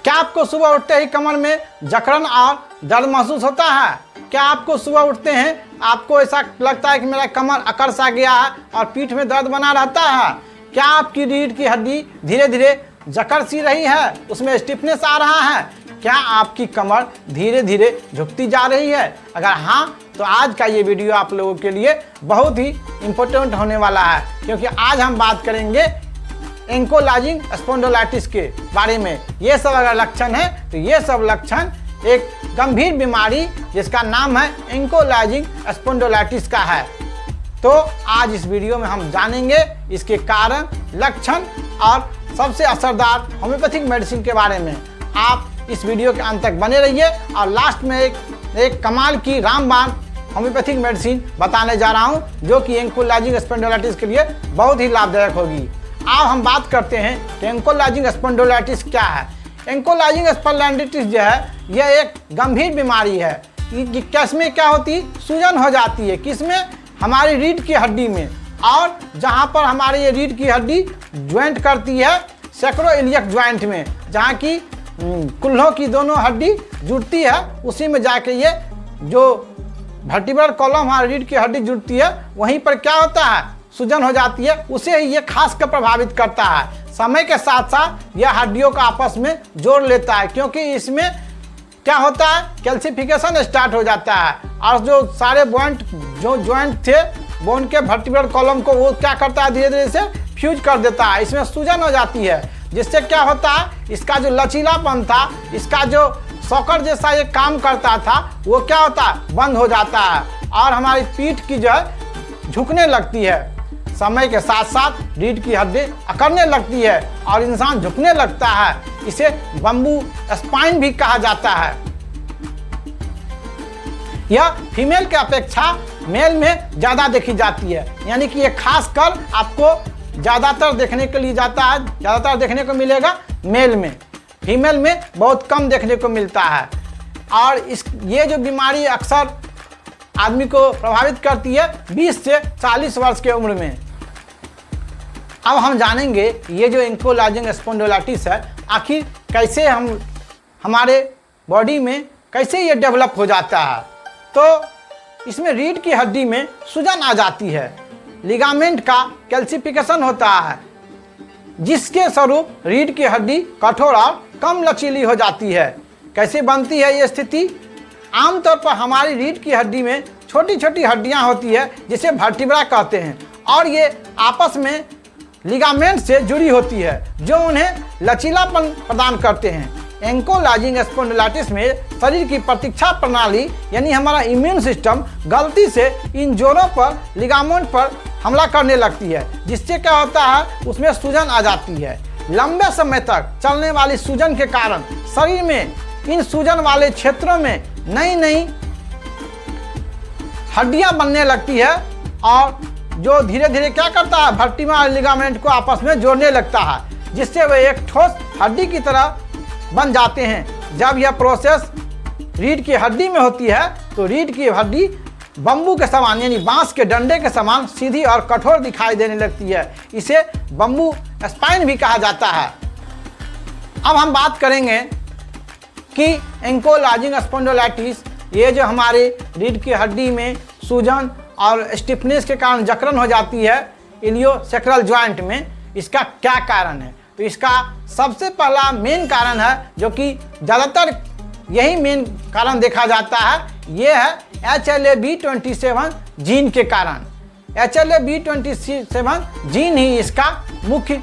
क्या आपको सुबह उठते ही कमर में जकड़न और दर्द महसूस होता है? क्या आपको सुबह उठते हैं आपको ऐसा लगता है कि मेरा कमर अकड़ सा गया है और पीठ में दर्द बना रहता है? क्या आपकी रीढ़ की हड्डी धीरे धीरे जकड़ सी रही है, उसमें स्टिफनेस आ रहा है? क्या आपकी कमर धीरे धीरे झुकती जा रही है? अगर हाँ, तो आज का ये वीडियो आप लोगों के लिए बहुत ही इम्पोर्टेंट होने वाला है, क्योंकि आज हम बात करेंगे एंकोलाजिंग स्पॉन्डिलोलाइटिस के बारे में। ये सब अगर लक्षण है तो ये सब लक्षण एक गंभीर बीमारी जिसका नाम है एंकोलाजिंग स्पॉन्डिलोलाइटिस का है। तो आज इस वीडियो में हम जानेंगे इसके कारण, लक्षण और सबसे असरदार होम्योपैथिक मेडिसिन के बारे में। आप इस वीडियो के अंत तक बने रहिए और लास्ट में एक कमाल की रामबाण होम्योपैथिक मेडिसिन बताने जा रहा हूं, जो कि एंकोलाजिंग स्पॉन्डिलोलाइटिस के लिए बहुत ही लाभदायक होगी। अब हम बात करते हैं कि एंकोलाजिंग स्पॉन्डिलोलाइटिस क्या है। एंकोलाजिंग स्पॉन्डिलोलाइटिस जो है यह एक गंभीर बीमारी है। किसमें क्या होती है? सूजन हो जाती है। किसमें? हमारी रीढ़ की हड्डी में, और जहां पर हमारी ये रीढ़ की हड्डी ज्वाइंट करती है सैक्रोइलियक ज्वाइंट में, जहां की कुल्हों की दोनों हड्डी जुड़ती है, उसी में जाके ये जो वर्टिब्रल कॉलम हमारी रीढ़ की हड्डी जुड़ती है, वहीं पर क्या होता है? सूजन हो जाती है। उसे ही ये खासकर प्रभावित करता है। समय के साथ साथ यह हड्डियों को आपस में जोड़ लेता है, क्योंकि इसमें क्या होता है? कैल्सिफिकेशन स्टार्ट हो जाता है, और जो सारे ज्वाइंट थे बोन के वर्टिब्रल कॉलम को, वो क्या करता है? धीरे धीरे से फ्यूज कर देता है। इसमें सूजन हो जाती है, जिससे क्या होता है? इसका जो लचीलापन था, इसका जो सॉकर जैसा ये काम करता था, वो क्या होता है? बंद हो जाता है, और हमारी पीठ की जो है झुकने लगती है। समय के साथ साथ रीढ़ की हड्डी अकड़ने लगती है और इंसान झुकने लगता है। इसे बम्बू स्पाइन भी कहा जाता है। यह फीमेल के अपेक्षा मेल में ज़्यादा देखी जाती है, यानी कि ये खासकर आपको ज़्यादातर देखने के लिए जाता है, ज़्यादातर देखने को मिलेगा मेल में। फीमेल में बहुत कम देखने को मिलता है। और ये जो बीमारी अक्सर आदमी को प्रभावित करती है 20 से 40 वर्ष के उम्र में। अब हम जानेंगे ये जो एंकोलाजिंग स्पॉन्डिलोलाइटिस है, आखिर कैसे हमारे बॉडी में कैसे ये डेवलप हो जाता है। तो इसमें रीढ़ की हड्डी में सूजन आ जाती है, लिगामेंट का कैल्सिफिकेशन होता है, जिसके स्वरूप रीढ़ की हड्डी कठोर और कम लचीली हो जाती है। कैसे बनती है ये स्थिति? आमतौर पर हमारी रीढ़ की हड्डी में छोटी छोटी हड्डियां होती है, जिसे वर्टिब्रा कहते हैं, और ये आपस में लिगामेंट से जुड़ी होती है, जो उन्हें लचीलापन प्रदान करते हैं। एंकोलाजिंग स्पॉन्डिलोलाइटिस में शरीर की प्रतिरक्षा प्रणाली यानी हमारा इम्यून सिस्टम गलती से इन जोड़ों पर, लिगामेंट पर हमला करने लगती है, जिससे क्या होता है? उसमें सूजन आ जाती है। लंबे समय तक चलने वाली सूजन के कारण शरीर में इन सूजन वाले क्षेत्रों में नई नई हड्डियां बनने लगती है, और जो धीरे धीरे क्या करता है? वर्टिब्रा और लिगामेंट को आपस में जोड़ने लगता है, जिससे वे एक ठोस हड्डी की तरह बन जाते हैं। जब यह प्रोसेस रीढ़ की हड्डी में होती है, तो रीढ़ की हड्डी बम्बू के समान यानी बांस के डंडे के समान सीधी और कठोर दिखाई देने लगती है। इसे बम्बू स्पाइन भी कहा जाता है। अब हम बात करेंगे कि एंकोलाजिंग स्पॉन्डिलोलाइटिस, ये जो हमारे रीढ़ की हड्डी में सूजन और स्टिफनेस के कारण जकड़न हो जाती है इलियोसैक्रल ज्वाइंट में, इसका क्या कारण है? तो इसका सबसे पहला मेन कारण है, जो कि ज़्यादातर यही मेन कारण देखा जाता है, ये है HLA-B27 जीन के कारण। HLA-B27 जीन ही इसका मुख्य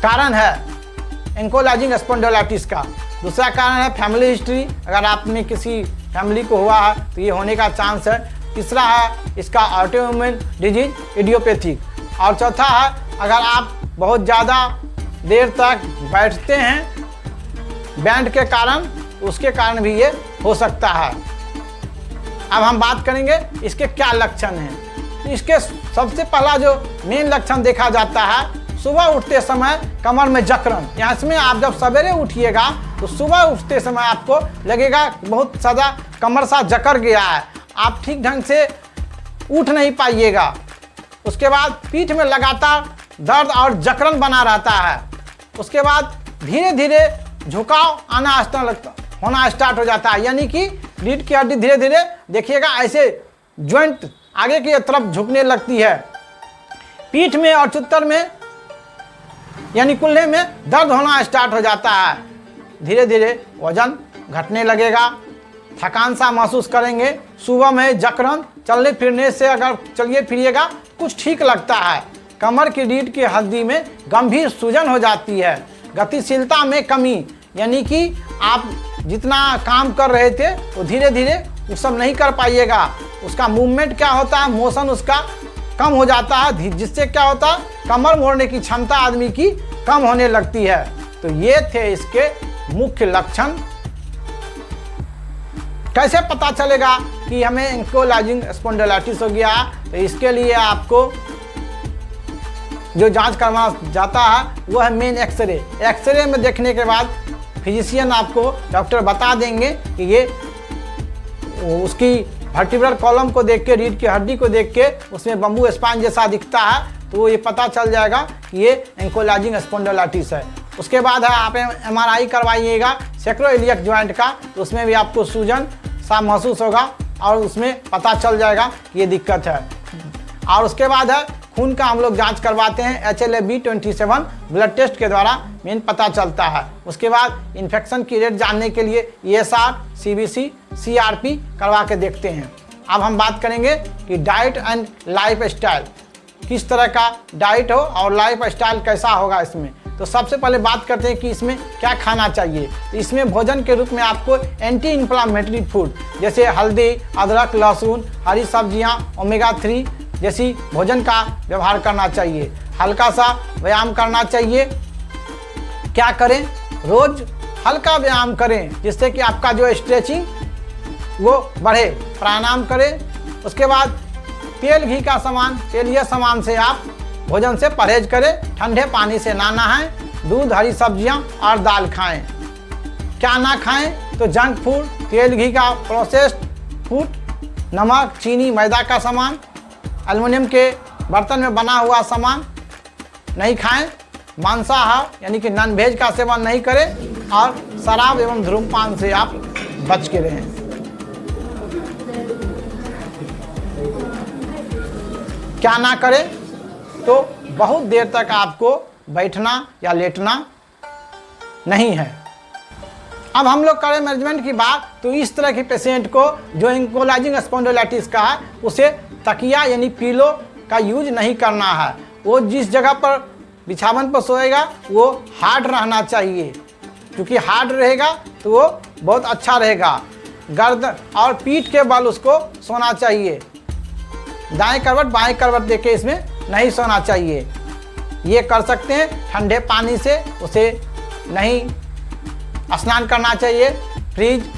कारण है एंकोलाजिंग स्पॉन्डिलोलाइटिस का। दूसरा कारण है फैमिली हिस्ट्री, अगर आपने किसी फैमिली को हुआ है तो ये होने का चांस है। तीसरा है इसका ऑटोइम्यून डिजीज इडियोपैथिक, और चौथा है अगर आप बहुत ज़्यादा देर तक बैठते हैं बैंड के कारण, उसके कारण भी ये हो सकता है। अब हम बात करेंगे इसके क्या लक्षण हैं। इसके सबसे पहला जो मेन लक्षण देखा जाता है, सुबह उठते समय कमर में जकड़न। यहाँ इसमें आप जब सवेरे उठिएगा तो सुबह उठते समय आपको लगेगा बहुत ज़्यादा कमर सा जकड़ गया है, आप ठीक ढंग से उठ नहीं पाइएगा। उसके बाद पीठ में लगातार दर्द और जकड़न बना रहता है। उसके बाद धीरे धीरे झुकाव होना स्टार्ट हो जाता है, यानी कि रीढ़ की हड्डी धीरे धीरे देखिएगा ऐसे जॉइंट आगे की तरफ झुकने लगती है। पीठ में और चुत्तर में यानी कुल्हे में दर्द होना स्टार्ट हो जाता है। धीरे धीरे वजन घटने लगेगा, थकान सा महसूस करेंगे। सुबह में जकड़न, चलने फिरने से अगर चलिए फिरिएगा कुछ ठीक लगता है। कमर की रीढ़ की हड्डी में गंभीर सूजन हो जाती है। गतिशीलता में कमी, यानी कि आप जितना काम कर रहे थे वो धीरे धीरे वो सब नहीं कर पाइएगा। उसका मूवमेंट क्या होता है, मोशन उसका कम हो जाता है, जिससे क्या होता है कमर मोड़ने की क्षमता आदमी की कम होने लगती है। तो ये थे इसके मुख्य लक्षण। कैसे पता चलेगा कि हमें एंकोलाइजिंग स्पॉन्डिलाइटिस हो गया? तो इसके लिए आपको जो जांच करवाना जाता है वो है मेन एक्सरे। एक्सरे में देखने के बाद फिजिशियन आपको डॉक्टर बता देंगे कि ये उसकी वर्टिब्रल कॉलम को देख के, रीढ़ की हड्डी को देख के उसमें बम्बू स्पाइन जैसा दिखता है, तो ये पता चल जाएगा कि ये एंकोलाइजिंग स्पॉन्डिलाइटिस है। उसके बाद है आप MRI करवाइएगा सैक्रोइलियक जॉइंट का, तो उसमें भी आपको सूजन सा महसूस होगा और उसमें पता चल जाएगा कि ये दिक्कत है। और उसके बाद है खून का हम लोग जांच करवाते हैं HLA-B27 ब्लड टेस्ट के द्वारा मेन पता चलता है। उसके बाद इन्फेक्शन की रेट जानने के लिए ESR, CBC, CRP करवा के देखते हैं। अब हम बात करेंगे कि डाइट एंड लाइफ स्टाइल, किस तरह का डाइट हो और लाइफ स्टाइल कैसा होगा इसमें। तो सबसे पहले बात करते हैं कि इसमें क्या खाना चाहिए। तो इसमें भोजन के रूप में आपको एंटी इन्फ्लामेटरी फूड जैसे हल्दी, अदरक, लहसुन, हरी सब्जियां, ओमेगा-3 जैसी भोजन का व्यवहार करना चाहिए। हल्का सा व्यायाम करना चाहिए। क्या करें, रोज हल्का व्यायाम करें जिससे कि आपका जो स्ट्रेचिंग वो बढ़े। प्राणायाम करें। उसके बाद तेल घी का सामान, तेलीय सामान से आप भोजन से परहेज करें। ठंडे पानी से ना नहाएं। दूध, हरी सब्जियां और दाल खाएं। क्या ना खाएं, तो जंक फूड, तेल घी का प्रोसेस्ड फूड, नमक, चीनी, मैदा का सामान, एल्युमिनियम के बर्तन में बना हुआ सामान नहीं खाएं। मांसाहार यानी कि नॉन वेज का सेवन नहीं करें और शराब एवं धूम्रपान से आप बच के रहें। क्या ना करें, तो बहुत देर तक आपको बैठना या लेटना नहीं है। अब हम लोग करें मैनेजमेंट की बात, तो इस तरह के पेशेंट को जो एंकोलाइजिंग स्पॉन्डिलाइटिस का है उसे तकिया यानी पिलो का यूज नहीं करना है। वो जिस जगह पर बिछावन पर सोएगा वो हार्ड रहना चाहिए, क्योंकि हार्ड रहेगा तो वो बहुत अच्छा रहेगा। गर्दन और पीठ के बल उसको सोना चाहिए। दाएं करवट बाएं करवट देके इसमें नहीं सोना चाहिए। ये कर सकते हैं। ठंडे पानी से उसे नहीं स्नान करना चाहिए। फ्रिज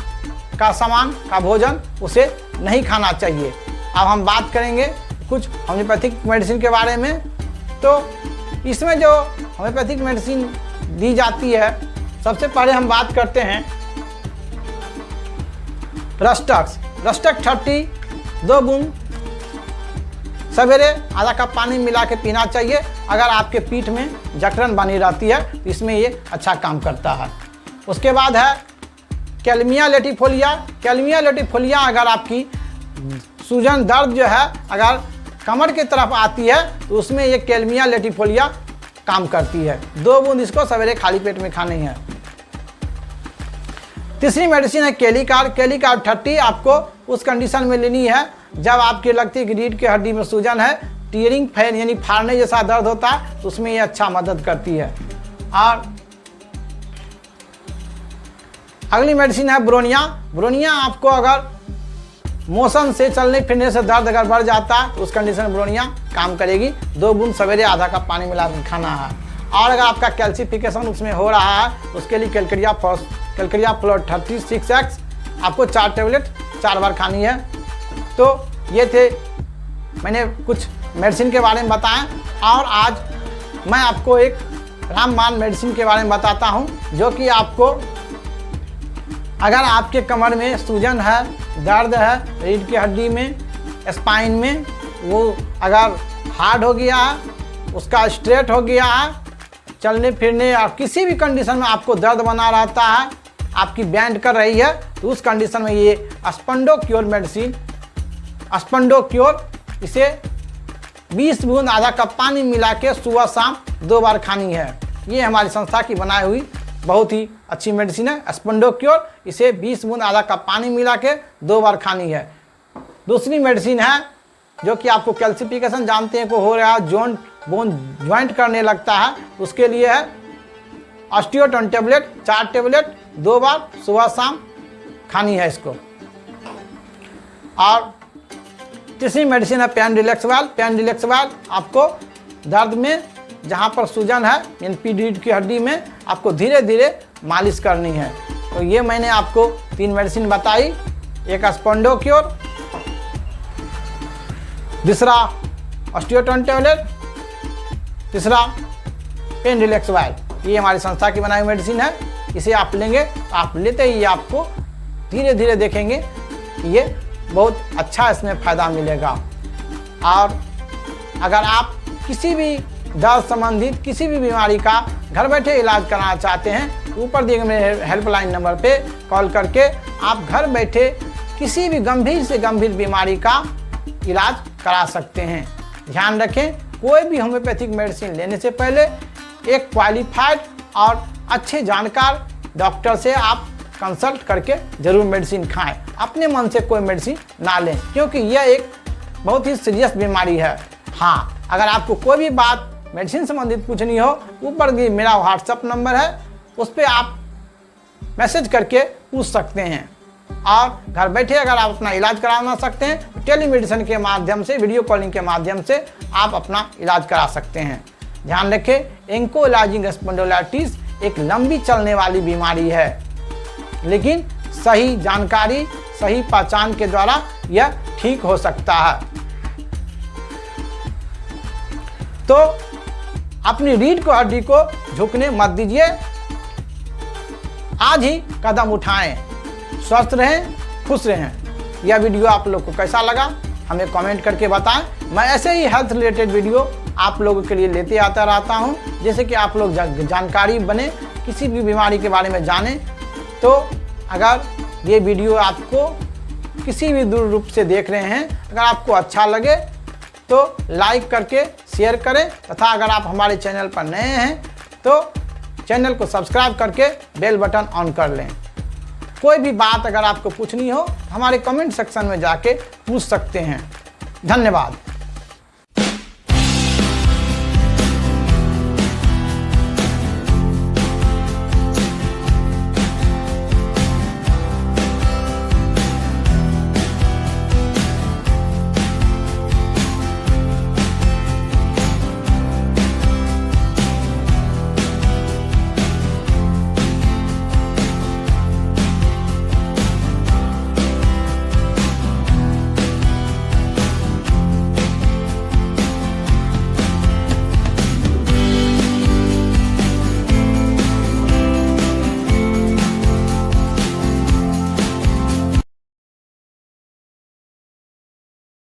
का सामान का भोजन उसे नहीं खाना चाहिए। अब हम बात करेंगे कुछ होम्योपैथिक मेडिसिन के बारे में। तो इसमें जो होम्योपैथिक मेडिसिन दी जाती है, सबसे पहले हम बात करते हैं रस्टक्स 30 2 बूंद सवेरे आधा कप पानी मिला के पीना चाहिए। अगर आपके पीठ में जकड़न बनी रहती है तो इसमें ये अच्छा काम करता है। उसके बाद है कैल्मिया लेटिफोलिया। कैल्मिया लेटिफोलिया अगर आपकी सूजन दर्द जो है अगर कमर की तरफ आती है तो उसमें ये कैल्मिया लेटिफोलिया काम करती है। 2 बूंद इसको सवेरे खाली पेट में खानी है। तीसरी मेडिसिन है केलिकार्ब। केलिकार्ब 30 आपको उस कंडीशन में लेनी है जब आपकी लगती है कि रीढ़ की हड्डी में सूजन है, टीयरिंग फैन यानी फाड़ने जैसा दर्द होता है, तो उसमें ये अच्छा मदद करती है। और अगली मेडिसिन है ब्रोनिया। ब्रोनिया आपको अगर मोशन से, चलने फिरने से दर्द अगर बढ़ जाता है तो उस कंडीशन में ब्रोनिया काम करेगी। 2 बूंद सवेरे आधा कप पानी मिला कर खाना है। और अगर आपका कैल्सिफिकेशन उसमें हो रहा है तो उसके लिए कैलकेरिया फ्लोर 36X आपको 4 टेबलेट 4 बार खानी है। तो ये थे मैंने कुछ मेडिसिन के बारे में बताएं। और आज मैं आपको एक रामबाण मेडिसिन के बारे में बताता हूं, जो कि आपको अगर आपके कमर में सूजन है, दर्द है, रीढ़ की हड्डी में, स्पाइन में, वो अगर हार्ड हो गया है, उसका स्ट्रेट हो गया है, चलने फिरने और किसी भी कंडीशन में आपको दर्द बना रहता है, आपकी बैंड कर रही है, तो उस कंडीशन में ये स्पंडो क्योर मेडिसिन, स्पंडो क्योर, इसे 20 बूंद आधा कप पानी मिला के सुबह शाम 2 बार खानी है। ये हमारी संस्था की बनाई हुई बहुत ही अच्छी मेडिसिन है स्पंडो क्योर। इसे 20 बूंद आधा कप पानी मिला के 2 बार खानी है। दूसरी मेडिसिन है जो कि आपको कैल्सिफिकेशन जानते हैं को हो रहा है, बोन ज्वाइंट करने लगता है, उसके लिए है ऑस्टियोटोन टेबलेट 4 टेबलेट 2 बार सुबह शाम खानी है इसको। और तीसरी मेडिसिन है पेन रिलैक्स वाल। पेन रिलैक्स वाल आपको दर्द में जहाँ पर सूजन है इन पीढ़ी की हड्डी में आपको धीरे धीरे मालिश करनी है। तो ये मैंने आपको 3 मेडिसिन बताई, एक स्पंडो क्योर, दूसरा ऑस्टियोटोन टेबलेट, तीसरा पेन रिलैक्स वाल। ये हमारी संस्था की बनाई हुई मेडिसिन है। इसे आप लेंगे, आप लेते ही आपको धीरे धीरे देखेंगे कि ये बहुत अच्छा इसमें फ़ायदा मिलेगा। और अगर आप किसी भी दर्द संबंधित किसी भी बीमारी का घर बैठे इलाज कराना चाहते हैं, ऊपर दिए गए मेरे हेल्पलाइन नंबर पे कॉल करके आप घर बैठे किसी भी गंभीर से गंभीर बीमारी का इलाज करा सकते हैं। ध्यान रखें, कोई भी होम्योपैथिक मेडिसिन लेने से पहले एक क्वालिफाइड और अच्छे जानकार डॉक्टर से आप कंसल्ट करके जरूर मेडिसिन खाएं। अपने मन से कोई मेडिसिन ना लें, क्योंकि यह एक बहुत ही सीरियस बीमारी है। हाँ, अगर आपको कोई भी बात मेडिसिन संबंधित पूछनी हो, ऊपर भी मेरा व्हाट्सएप नंबर है, उस पर आप मैसेज करके पूछ सकते हैं। और घर बैठे अगर आप अपना इलाज कराना सकते हैं तो टेलीमेडिसिन के माध्यम से, वीडियो कॉलिंग के माध्यम से आप अपना इलाज करा सकते हैं। ध्यान रखें, एंकोलाइजिंग स्पॉन्डिलोलाइटिस एक लंबी चलने वाली बीमारी है, लेकिन सही जानकारी, सही पहचान के द्वारा यह ठीक हो सकता है। तो अपनी रीढ़ को हड्डी को झुकने मत दीजिए, आज ही कदम उठाएं। स्वस्थ रहें, खुश रहें। यह वीडियो आप लोग को कैसा लगा हमें कमेंट करके बताएं। मैं ऐसे ही हेल्थ रिलेटेड वीडियो आप लोगों के लिए लेते आता रहता हूं, जैसे कि आप लोग जानकारी बने, किसी भी बीमारी के बारे में जानें। तो अगर ये वीडियो आपको किसी भी दूर रूप से देख रहे हैं, अगर आपको अच्छा लगे तो लाइक करके शेयर करें, तथा अगर आप हमारे चैनल पर नए हैं तो चैनल को सब्सक्राइब करके बेल बटन ऑन कर लें। कोई भी बात अगर आपको पूछनी हो हमारे कमेंट सेक्शन में जाके पूछ सकते हैं। धन्यवाद।